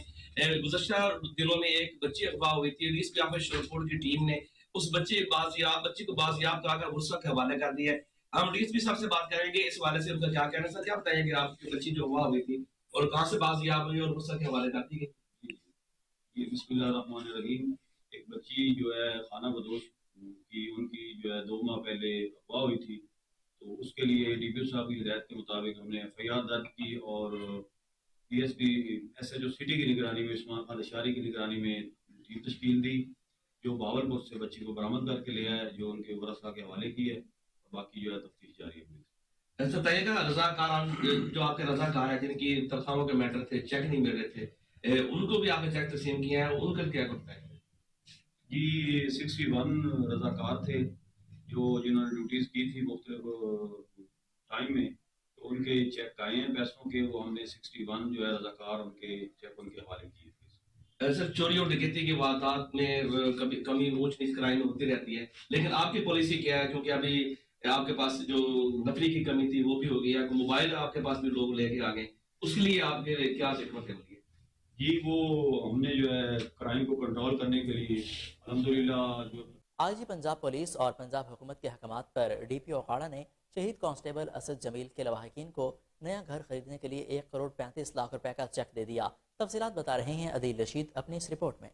گزشتہ دنوں میں ایک بچی اغوا ہوئی تھی۔ DSP آفس شورکوٹ کی ٹیم نے اس بچی کو بازیاب کرا کر ورثہ کے حوالے کر دیا ہے۔ ہم DSP صاحب سے بات کریں گے اس حوالے سے ان کا کیا کہنا ہے۔ سر کیا بتائیں گے آپ کی بچی جو اغوا ہوئی تھی اور کہاں سے بازیاب ہوئی اور ورثہ کے حوالے کر دی گئی؟ بسم اللہ الرحمن الرحیم۔ ایک بچی جو ہے خانہ بدوش کی ان کی جو ہے 2 ماہ پہلے اغوا ہوئی تھی، تو اس کے لیے DPO صاحب کی ہدایت کے مطابق ہم نے FIR درج کی اور DSP SHO سٹی کی نگرانی میں عثمان خان اشاری کی نگرانی میں ٹیم تشکیل دی، جو بہاولپور سے بچی کو برآمد کر کے لے آیا، جو ان کے ورثہ کے حوالے کی ہے، اور باقی جو ہے تفتیش جاری ہے۔ ایسا بتائیے گا رضاکار جو آپ کے رضاکار ہیں جن کی تنخواہوں کے میٹر تھے، چیک نہیں مل رہے تھے، ان کو بھی آپ نے چیک تقسیم کیا ہے، ان کا کیا کرتا ہے؟ جی 61 رضاکار تھے جنہوں نے ڈیوٹیز کی تھی مختلف ٹائم میں، تو ان کے چیک آئے ہیں پیسوں کے، وہ ہم نے 61 جو ہے رضاکار ان کے چیک ان کے حوالے کیے تھے۔ سر چوری اور ڈکیتی کی واردات میں کبھی کمی اونچ نیچ کرائم ہوتی رہتی ہے، لیکن آپ کی پالیسی کیا ہے؟ کیونکہ ابھی آپ کے پاس جو نفری کی کمی تھی وہ بھی ہو گئی ہے، موبائل آپ کے پاس بھی لوگ لے کے آ گئے، اس کے لیے آپ کے کیا حکمت عملی ہے؟ جی وہ ہم نے جو ہے کرائم کو کنٹرول کرنے کے لیے الحمدللہ جو IG پنجاب پولیس اور پنجاب حکومت کے احکامات پر DPO اکھاڑا نے شہید کانسٹیبل اسد جمیل کے لواحقین کو نیا گھر خریدنے کے لیے 1.35 کروڑ کا چیک دے دیا۔ تفصیلات بتا رہے ہیں عدیل رشید اپنی اس رپورٹ میں۔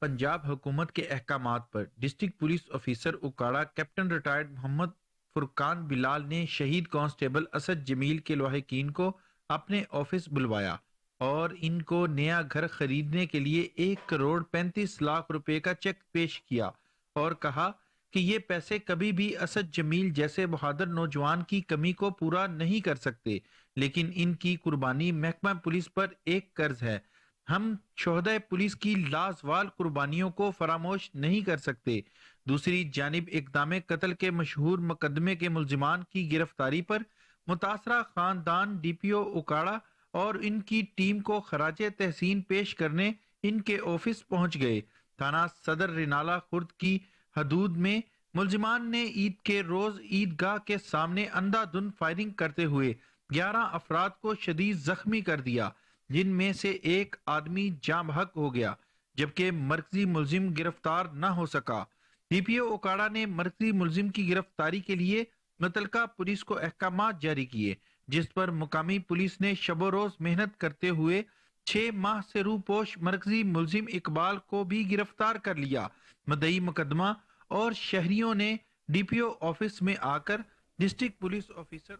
پنجاب حکومت کے احکامات پر district police officer Okara captain retired Muhammad Furqan Bilal نے شہید کانسٹیبل اسد جمیل کے لواحقین کو اپنے آفس بلوایا اور ان کو نیا گھر خریدنے کے لیے 1.35 کروڑ کا چیک پیش کیا اور کہا کہ یہ پیسے کبھی بھی اسد جمیل جیسے بہادر نوجوان کی کمی کو پورا نہیں کر سکتے، لیکن ان کی قربانی محکمہ پولیس پر ایک قرض ہے۔ ہم شہدائے پولیس کی لازوال قربانیوں کو فراموش نہیں کر سکتے۔ دوسری جانب اقدام قتل کے مشہور مقدمے کے ملزمان کی گرفتاری پر متاثرہ خاندان DPO اکاڑا اور ان کی ٹیم کو خراج تحسین پیش کرنے ان کے آفس پہنچ گئے۔ تھانہ صدر رینالہ خرد کی حدود میں ملزمان نے عید کے روز عیدگاہ کے سامنے اندھا دھند فائرنگ کرتے ہوئے 11 افراد کو شدید زخمی کر دیا، جن میں سے ایک آدمی جاں بحق ہو گیا، جبکہ مرکزی ملزم گرفتار نہ ہو سکا۔ DPO اکاڑا نے مرکزی ملزم کی گرفتاری کے لیے متعلقہ پولیس کو احکامات جاری کیے، جس پر مقامی پولیس نے شب و روز محنت کرتے ہوئے 6 ماہ سے روپوش مرکزی ملزم اقبال کو بھی گرفتار کر لیا۔ مدعی مقدمہ اور شہریوں نے DPO آفس میں آ کر ڈسٹرکٹ پولیس آفیسر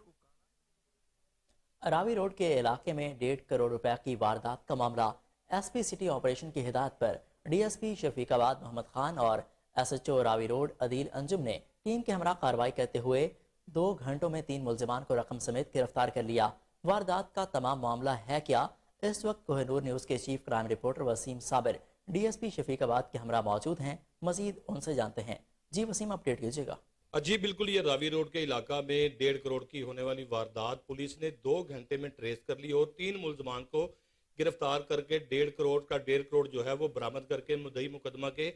راوی روڈ کے علاقے میں 1.5 کروڑ روپے کی واردات کا معاملہ SP سٹی آپریشن کی ہدایت پر DSP شفیق آباد محمد خان اور SHO راوی روڈ عدیل انجم نے ٹیم کے ہمراہ کارروائی کرتے ہوئے 2 گھنٹوں میں 3 ملزمان کو رقم سمیت گرفتار کر لیا۔ واردات کا تمام معاملہ ہے کیا؟ اس وقت کوہ نور نیوز کے چیف کرائم رپورٹر وسیم صابر DSP شفیق آباد کے ہمراہ موجود ہیں، مزید ان سے جانتے ہیں۔ جی وسیم، اپڈیٹ کیجیے گا۔ جی بالکل، یہ راوی روڈ کے علاقہ میں 1.5 کروڑ کی ہونے والی واردات پولیس نے 2 گھنٹے میں ٹریس کر لی اور 3 ملزمان کو گرفتار کر کے 1.5 کروڑ کا 1.5 کروڑ جو ہے وہ برآمد کر کے مدعی مقدمہ کے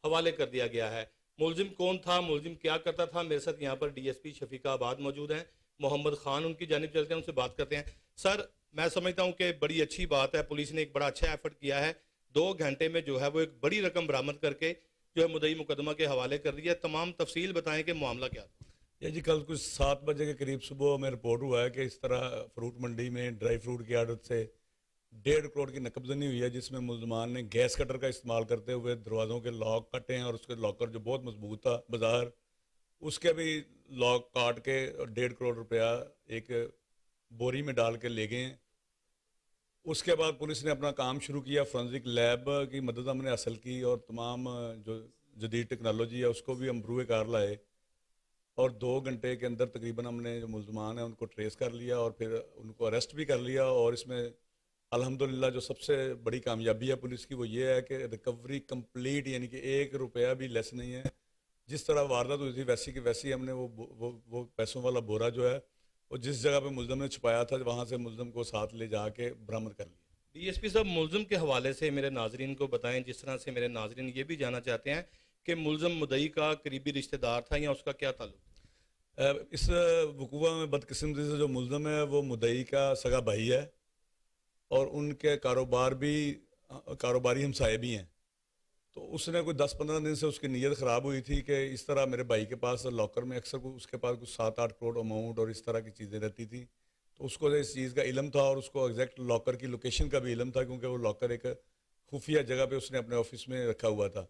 حوالے کر دیا گیا ہے۔ ملزم کون تھا، ملزم کیا کرتا تھا؟ میرے ساتھ یہاں پر DSP شفیق آباد موجود ہیں، محمد خان ان کی جانب چلتے ہیں، ان سے بات کرتے ہیں۔ سر، میں سمجھتا ہوں کہ بڑی اچھی بات ہے، پولیس نے ایک بڑا اچھا ایفرٹ کیا ہے، 2 گھنٹے میں جو ہے وہ ایک بڑی رقم برآمد کر کے جو ہے مدعی مقدمہ کے حوالے کر دیا. تمام تفصیل بتائیں کہ معاملہ کیا تھا. یہ جی کل کچھ 7 بجے کے قریب صبح میں رپورٹ ہوا ہے کہ اس طرح فروٹ منڈی میں ڈرائی فروٹ کی عادت سے 1.5 کروڑ کی نقب زنی ہوئی ہے، جس میں ملزمان نے گیس کٹر کا استعمال کرتے ہوئے دروازوں کے لاک کٹے ہیں اور اس کے لاکر جو بہت مضبوط تھا بازار، اس کے بھی لاک کاٹ کے 1.5 کروڑ روپیہ ایک بوری میں ڈال کے لے گئے ہیں. اس کے بعد پولیس نے اپنا کام شروع کیا، فورنزک لیب کی مدد ہم نے حاصل کی اور تمام جو جدید ٹیکنالوجی ہے اس کو بھی ہم بروئے کار لائے اور 2 گھنٹے کے اندر تقریباً ہم نے جو ملزمان ہیں ان کو ٹریس کر لیا اور پھر ان کو اریسٹ بھی کر لیا. اور اس میں الحمدللہ جو سب سے بڑی کامیابی ہے پولیس کی وہ یہ ہے کہ ریکوری کمپلیٹ، یعنی کہ 1 روپیہ بھی لیس نہیں ہے. جس طرح واردات ہوئی تھی ویسی کی ویسی ہم نے وہ پیسوں والا بورا جو ہے وہ جس جگہ پہ ملزم نے چھپایا تھا وہاں سے ملزم کو ساتھ لے جا کے برآمد کر لیا. ڈی ایس پی صاحب، ملزم کے حوالے سے میرے ناظرین کو بتائیں، جس طرح سے میرے ناظرین یہ بھی جاننا چاہتے ہیں کہ ملزم مدعی کا قریبی رشتہ دار تھا یا اس کا کیا تعلق؟ اس وقوع میں بدقسمتی سے جو ملزم ہے وہ مدعی کا سگا بھائی ہے اور ان کے کاروباری ہمسائے بھی ہیں. تو اس نے کوئی 10-15 دن سے اس کی نیت خراب ہوئی تھی کہ اس طرح میرے بھائی کے پاس لاکر میں اکثر اس کے پاس کچھ 7-8 کروڑ اماؤنٹ اور اس طرح کی چیزیں رہتی تھیں. تو اس کو اس چیز کا علم تھا اور اس کو ایگزیکٹ لاکر کی لوکیشن کا بھی علم تھا، کیونکہ وہ لاکر ایک خفیہ جگہ پہ اس نے اپنے آفس میں رکھا ہوا تھا.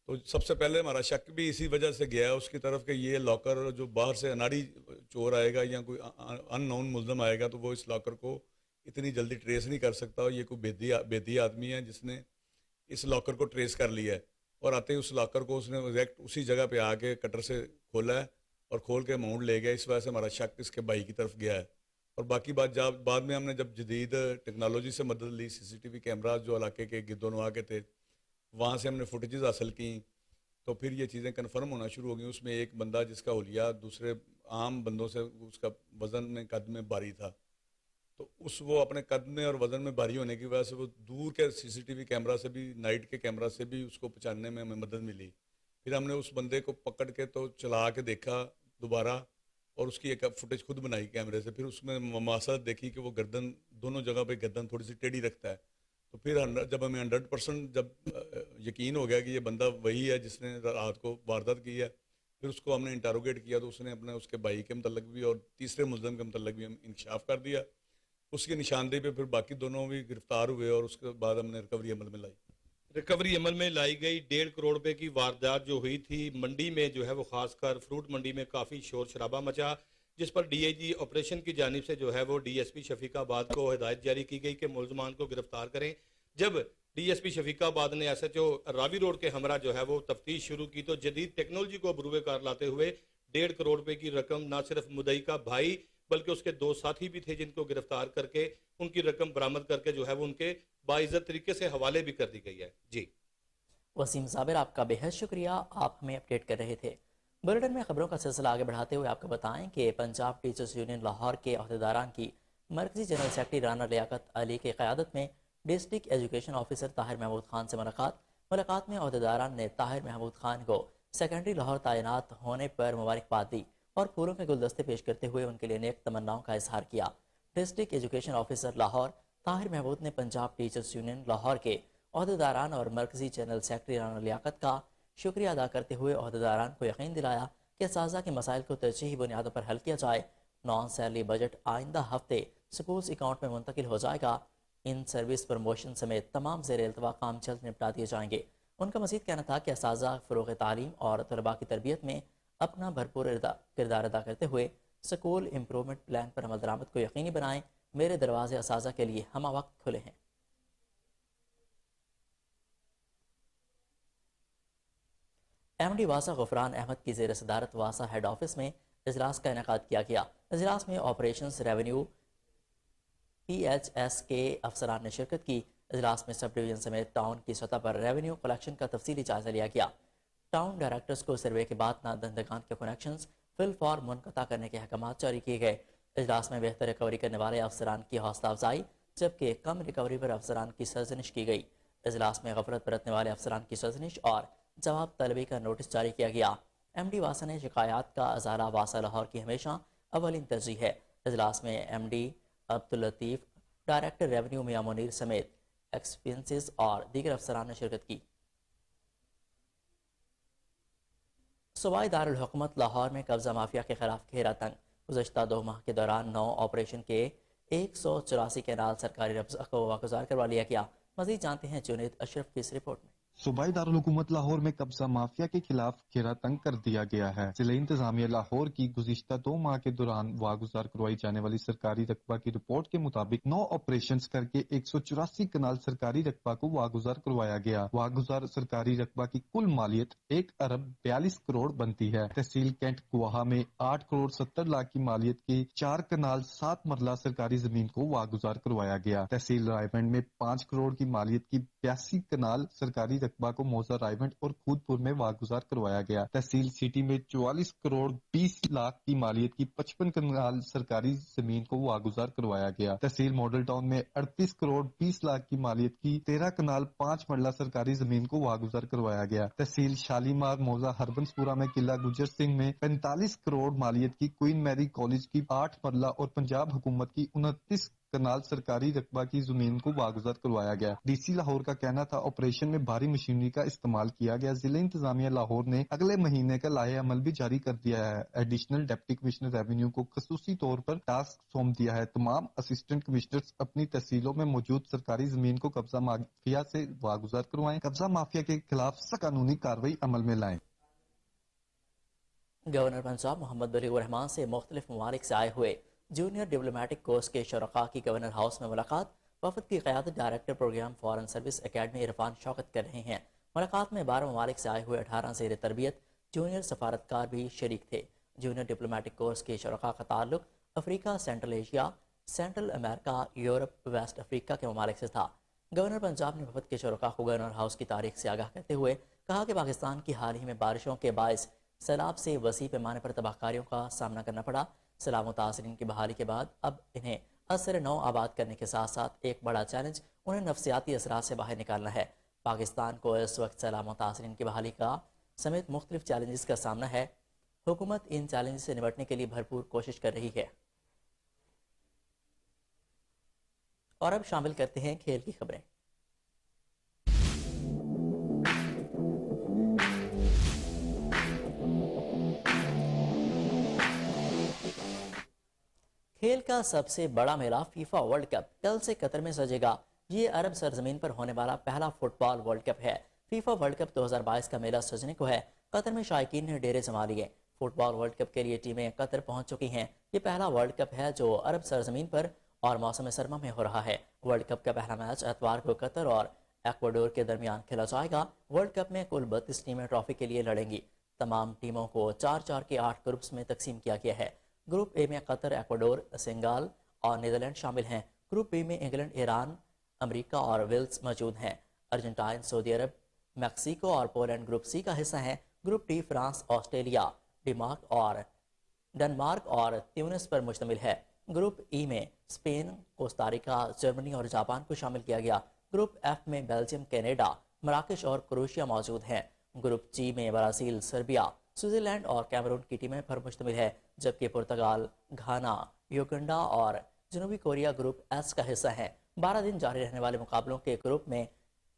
تو سب سے پہلے ہمارا شک بھی اسی وجہ سے گیا اس کی طرف کہ یہ لاکر جو باہر سے اناڑی چور آئے گا یا کوئی ان نون ملزم آئے گا تو وہ اس لاکر کو اتنی جلدی ٹریس نہیں کر سکتا. اور یہ کوئی بیدی آدمی ہے جس نے اس لاکر کو ٹریس کر لیا ہے اور آتے ہی اس لاکر کو اس نے ایگزیکٹ اسی جگہ پہ آ کے کٹر سے کھولا ہے اور کھول کے اماؤنٹ لے گیا. اس وجہ سے ہمارا شک اس کے بھائی کی طرف گیا ہے. اور باقی بات بعد میں ہم نے جب جدید ٹیکنالوجی سے مدد لی، CCTV کیمراز جو علاقے کے گرد و نواح کے تھے وہاں سے ہم نے فوٹیجز حاصل کی، تو پھر یہ چیزیں کنفرم ہونا شروع ہو گئیں. اس میں ایک بندہ جس کا حلیہ دوسرے عام بندوں سے اس کا وزن میں قد میں بھاری تھا، تو وہ اپنے قد میں اور وزن میں بھاری ہونے کی وجہ سے وہ دور کے CCTV کیمرہ سے بھی، نائٹ کے کیمرہ سے بھی اس کو پہچاننے میں ہمیں مدد ملی. پھر ہم نے اس بندے کو پکڑ کے تو چلا کے دیکھا دوبارہ اور اس کی ایک فوٹیج خود بنائی کیمرے سے. پھر اس میں مماثلت دیکھی کہ وہ گردن دونوں جگہ پہ گردن تھوڑی سی ٹیڑھی رکھتا ہے. تو پھر جب ہمیں 100% جب یقین ہو گیا کہ یہ بندہ وہی ہے جس نے رات کو واردات کی ہے، پھر اس کو ہم نے انٹاروگیٹ کیا تو اس نے اس کے بھائی کے متعلق بھی اور تیسرے ملزم کے متعلق بھی ہم انکشاف کر دیا. اس کی نشاندہی پہ پھر باقی دونوں بھی گرفتار ہوئے اور اس کے بعد ہم نے ریکوری عمل میں لائی. ریکوری عمل میں لائی گئی 1.5 کروڑ روپے کی واردات جو ہوئی تھی منڈی میں، جو ہے وہ خاص کر فروٹ منڈی میں کافی شور شرابہ مچا، جس پر DIG آپریشن کی جانب سے جو ہے وہ DSP شفیق آباد کو ہدایت جاری کی گئی کہ ملزمان کو گرفتار کریں. جب DSP شفیق آباد نے SHO راوی روڈ کے ہمراہ جو ہے وہ تفتیش شروع کی تو جدید ٹیکنالوجی کو بروئے کار لاتے ہوئے 1.5 کروڑ روپے کی رقم نہ صرف مدعی کا بھائی بلکہ اس کے 2 ساتھی بھی تھے جن کو گرفتار کر کے ان کی رقم برآمد کر کے جو ہے وہ ان کے باعزت طریقے سے حوالے بھی کر دی گئی ہے. جی وسیم صابر، آپ کا بے حد شکریہ، آپ ہمیں اپڈیٹ کر رہے تھے. بلیٹن میں خبروں کا سلسلہ آگے بڑھاتے ہوئے آپ کو بتائیں کہ پنجاب ٹیچرز یونین لاہور کے عہدیداران کی مرکزی جنرل سیکرٹری رانا لیاقت علی کی قیادت میں district education officer Tahir Mahmood Khan سے ملاقات میں عہدیداران نے طاہر محمود خان کو سیکنڈری لاہور تعینات ہونے پر مبارکباد دی اور پھولوں کے گلدستے پیش کرتے ہوئے ان کے لیے نیک تمناؤں کا اظہار کیا. District education officer Lahore Tahir Mahmood نے پنجاب ٹیچرز یونین لاہور کے عہدیداران اور مرکزی جنرل سیکرٹری رانا لیاقت کا شکریہ ادا کرتے ہوئے عہدیداران کو یقین دلایا کہ اساتذہ کے مسائل کو ترجیحی بنیادوں پر حل کیا جائے. نان سیلری بجٹ آئندہ ہفتے سکولز اکاؤنٹ میں منتقل ہو جائے گا. ان سروس پروموشن سمیت تمام زیر التوا کام جلد نپٹا دیے جائیں گے. ان کا مزید کہنا تھا کہ اساتذہ فروغ تعلیم اور طلباء کی تربیت میں اپنا بھرپور کردار ادا کرتے ہوئے سکول امپرومنٹ پلان پر عمل درآمد کو یقینی بنائیں. میرے دروازے اساتذہ کے لیے ہمہ وقت کھلے ہیں. MD واسا غفران احمد کی زیر صدارت واسا ہیڈ آفس میں اجلاس کا انعقاد کیا گیا. اجلاس میں آپریشنز، ریونیو، PHS کے افسران نے شرکت کی. اجلاس میں سب ڈویژن سمیت ٹاؤن کی سطح پر ریونیو کلیکشن کا تفصیلی جائزہ لیا گیا. ٹاؤن ڈائریکٹرز کو سروے کے بعد نادندگان کے کنیکشنز فی الفور منقطع کرنے کے احکامات جاری کیے گئے. اجلاس میں بہتر ریکوری کرنے والے افسران کی حوصلہ افزائی جبکہ کم ریکوری پر افسران کی سرزنش کی گئی. اجلاس میں غفلت برتنے والے افسران کی سرزنش اور جواب طلبی کا نوٹس جاری کیا گیا. MD واسا نے شکایات کا ازالہ واسا لاہور کی ہمیشہ اولین ترجیح ہے. اجلاس میں MD عبداللطیف، ڈائریکٹر ریونیو میاں منیر سمیت ایکسپینسز اور دیگر افسران نے شرکت کی. صوبائی دارالحکومت لاہور میں قبضہ مافیا کے خلاف گھیرا تنگ. گزشتہ 2 ماہ کے دوران 9 آپریشن کے 184 کنال سرکاری قبضہ کو واگزار کروا لیا گیا. مزید جانتے ہیں جنید اشرف کی اس رپورٹ میں. صوبائی دارالحکومت لاہور میں قبضہ مافیا کے خلاف گھیرا تنگ کر دیا گیا ہے. ضلع انتظامیہ لاہور کی گزشتہ 2 ماہ کے دوران واگزار کروائی جانے والی سرکاری رقبہ کی رپورٹ کے مطابق 9 آپریشنز کر کے 184 کنال سرکاری رقبہ کو واگزار کروایا گیا. واگزار سرکاری رقبہ کی کل مالیت 1 ارب 42 کروڑ بنتی ہے. تحصیل کینٹ گواہا میں 8 کروڑ 70 لاکھ کی مالیت کے 4 کنال 7 مرلہ سرکاری زمین کو واگزار کروایا گیا. تحصیل رائے میں 5 کروڑ کی مالیت کی 82 کنال سرکاری رقبہ کو موزہ رائیونٹ اور خودپور میں واگزار کروایا گیا. تحصیل سٹی میں 44 کروڑ 20 لاکھ کی مالیت کی 55 کنال سرکاری زمین کو واگزار کروایا گیا. تحصیل ماڈل ٹاؤن میں 38 کروڑ 20 لاکھ کی مالیت کی 13 کنال 5 مرلہ سرکاری زمین کو واگزار کروایا گیا. تحصیل شالیمار موزہ ہربنسپورہ میں قلعہ گجر سنگھ میں 45 کروڑ مالیت کی کوئین میری کالج کی 8 مرلہ اور پنجاب حکومت کی 29 کنال سرکاری رقبہ کی زمین کو واگزار کروایا گیا. ڈی سی لاہور کا کہنا تھا آپریشن میں بھاری مشینری کا استعمال کیا گیا. ضلع انتظامیہ لاہور نے اگلے مہینے کا لائحہ عمل بھی جاری کر دیا ہے. ایڈیشنل ڈپٹی کمشنر ریونیو کو خصوصی طور پر ٹاسک سونپ دیا ہے. تمام اسسٹنٹ کمشنرز اپنی تحصیلوں میں موجود سرکاری زمین کو قبضہ مافیا سے واگزار کروائیں. قبضہ مافیا کے خلاف سخت قانونی کارروائی عمل میں لائیں. گورنر پنجاب محمد بلیغ الرحمان سے مختلف ممالک سے آئے ہوئے جونیئر ڈپلومیٹک کورس کے شرکاء کی گورنر ہاؤس میں ملاقات. وفد کی قیادت director programme foreign service academy Irfan Shaukat کر رہے ہیں. ملاقات میں 12 ممالک سے آئے ہوئے 18 زیر تربیت جونیئر سفارتکار بھی شریک تھے. جونیئر ڈپلومیٹک کورس کے شرکاء کا تعلق افریقہ، سینٹرل ایشیا، سینٹرل امریکہ، یورپ، ویسٹ افریقہ کے ممالک سے تھا. گورنر پنجاب نے وفد کے شرکاء کو گورنر ہاؤس کی تاریخ سے آگاہ کرتے ہوئے کہا کہ پاکستان کی حال ہی میں بارشوں کے باعث سیلاب سے وسیع پیمانے پر تباہ کاریوں کا سامنا کرنا پڑا. سیلاب متاثرین کی بحالی کے بعد اب انہیں اثر نو آباد کرنے کے ساتھ ساتھ ایک بڑا چیلنج انہیں نفسیاتی اثرات سے باہر نکالنا ہے. پاکستان کو اس وقت سیلاب متاثرین کی بحالی کا سمیت مختلف چیلنجز کا سامنا ہے. حکومت ان چیلنجز سے نمٹنے کے لیے بھرپور کوشش کر رہی ہے. اور اب شامل کرتے ہیں کھیل کی خبریں. کھیل کا سب سے بڑا میلہ فیفا ورلڈ کپ کل سے قطر میں سجے گا. یہ عرب سرزمین پر ہونے والا پہلا فٹ بال ورلڈ کپ ہے. فیفا ورلڈ کپ 2022 کا میلہ سجنے کو ہے. قطر میں شائقین نے ڈیرے جما لیے. فٹ بال ورلڈ کپ کے لیے ٹیمیں قطر پہنچ چکی ہیں. یہ پہلا ورلڈ کپ ہے جو عرب سرزمین پر اور موسم سرما میں ہو رہا ہے. ورلڈ کپ کا پہلا میچ اتوار کو قطر اور ایکواڈور کے درمیان کھیلا جائے گا. ورلڈ کپ میں کل 32 ٹیمیں ٹرافی کے لیے لڑیں گی. تمام ٹیموں کو 4-4 کے 8 گروپس میں تقسیم کیا گیا ہے. گروپ اے میں قطر، ایکواڈور، سنگال اور نیدرلینڈ شامل ہیں. گروپ بی میں انگلینڈ، ایران، امریکہ اور ویلز موجود ہیں. ارجنٹائن، سعودی عرب، میکسیکو اور پولینڈ گروپ سی کا حصہ ہیں. Group de France, Australia, Denmark اور تیونس پر مشتمل ہے. گروپ ای میں اسپین، کوسٹاریکا، جرمنی اور جاپان کو شامل کیا گیا. گروپ ایف میں بیلجیم، کینیڈا، مراکش اور کروشیا موجود ہیں. گروپ جی میں برازیل، سربیا، سوئٹزرلینڈ اور کیمرون کی ٹیمیں پر مشتمل ہے، جبکہ پرتگال، گھانا، یوگنڈا اور جنوبی کوریا گروپ ایس کا حصہ ہیں. 12 دن جاری رہنے والے مقابلوں کے گروپ میں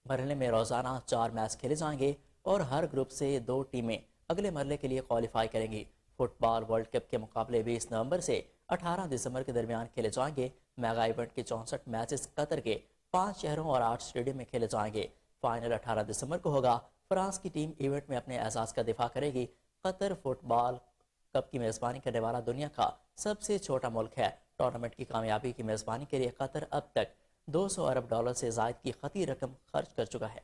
مرحلے میں روزانہ 4 میچ کھیلے جائیں گے اور ہر گروپ سے 2 ٹیمیں اگلے مرحلے کے لیے کوالیفائی کریں گی. فٹ بال ورلڈ کپ کے مقابلے 20 نومبر سے 18 دسمبر کے درمیان کھیلے جائیں گے. میگا ایونٹ کے 64 میچز قطر کے 5 شہروں اور 8 اسٹیڈیم میں کھیلے جائیں گے. فائنل 18 دسمبر کو ہوگا. فرانس کی ٹیم ایونٹ میں اپنے اعزاز کا دفاع کرے گی. قطر فٹ بال کپ کی میزبانی کرنے والا دنیا کا سب سے چھوٹا ملک ہے. ٹورنامنٹ کی کامیابی کی میزبانی کے لیے قطر اب تک $200 ارب سے زائد کی خطی رقم خرچ کر چکا ہے.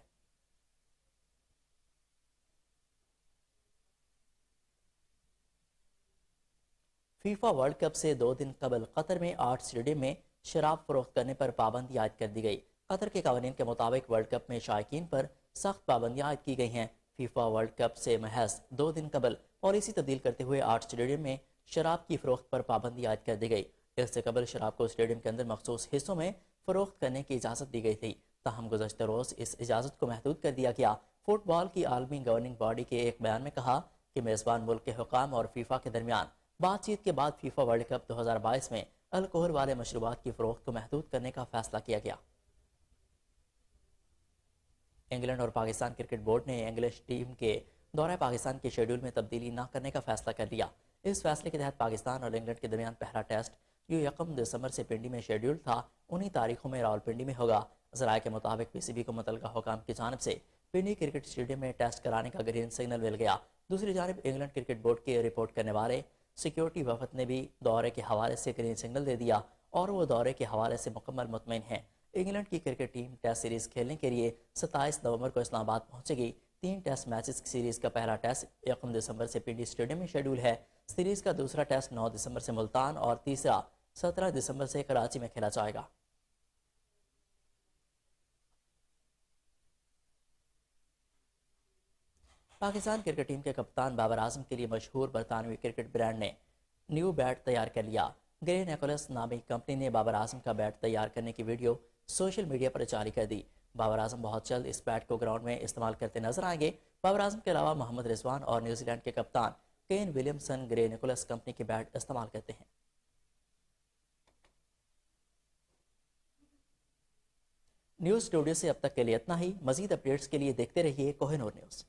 فیفا ورلڈ کپ سے 2 دن قبل قطر میں 8 اسٹیڈیم میں شراب فروخت کرنے پر پابندی عائد کر دی گئی. قطر کے قوانین کے مطابق ورلڈ کپ میں شائقین پر سخت پابندیاں عائد کی گئی ہیں. فیفا ورلڈ کپ سے محض 2 دن قبل پالیسی تبدیل کرتے ہوئے 8 اسٹیڈیم میں شراب کی فروخت پر پابندی عائد کر دی گئی. اس سے قبل شراب کو اسٹیڈیم کے اندر مخصوص حصوں میں فروخت کرنے کی اجازت دی گئی تھی. تاہم گزشتہ روز اس اجازت کو محدود کر دیا گیا. فٹ بال کی عالمی گورننگ باڈی کے ایک بیان میں کہا کہ میزبان ملک کے حکام اور فیفا کے درمیان بات چیت کے بعد فیفا ورلڈ کپ 2022 میں الکوہل والے مشروبات کی فروخت کو محدود کرنے کا فیصلہ کیا گیا. انگلینڈ اور پاکستان کرکٹ بورڈ نے انگلش ٹیم کے دورہ پاکستان کے شیڈول میں تبدیلی نہ کرنے کا فیصلہ کر لیا۔ اس فیصلے کے تحت پاکستان اور انگلینڈ کے درمیان پہلا ٹیسٹ جو 1 دسمبر سے پنڈی میں شیڈول تھا انہی تاریخوں میں راولپنڈی میں ہوگا۔ ذرائع کے مطابق پی سی بی کو متعلقہ حکام کی جانب سے پنڈی کرکٹ اسٹیڈیم میں ٹیسٹ کرانے کا گرین سگنل مل گیا۔ دوسری جانب انگلینڈ کرکٹ بورڈ کے رپورٹ کرنے والے سیکیورٹی وفد نے بھی دورے کے حوالے سے گرین سگنل دے دیا اور وہ دورے کے حوالے سے مکمل مطمئن ہیں۔ انگلینڈ کی کرکٹ ٹیم ٹیسٹ سیریز کھیلنے کے لیے 27 نومبر کو اسلام آباد پہنچے گی۔ 3 ٹیسٹ میچز کی سیریز کا پہلا ٹیسٹ 1 دسمبر سے پنڈی اسٹیڈیم میں شیڈول ہے۔ سیریز کا دوسرا ٹیسٹ 9 دسمبر سے ملتان اور تیسرا 17 دسمبر سے کراچی میں کھیلا جائے گا۔ پاکستان کرکٹ ٹیم کے کپتان بابر اعظم کے لیے مشہور برطانوی کرکٹ برانڈ نے نیو بیٹ تیار کر لیا۔ گرے نیکولس نامی کمپنی نے بابر اعظم کا بیٹ تیار کرنے کی ویڈیو سوشل میڈیا پر جاری کر دی۔ بابر اعظم بہت جلد اس بیٹ کو گراؤنڈ میں استعمال کرتے نظر آئیں گے۔ بابر اعظم کے علاوہ محمد رضوان اور نیوزی لینڈ کے کپتان کین ولیمسن گرے نیکولس کمپنی کے بیٹ استعمال کرتے ہیں۔ نیوز اسٹوڈیو سے اب تک کے لیے اتنا ہی۔ مزید اپڈیٹس کے لیے دیکھتے رہیے کوہ نور نیوز۔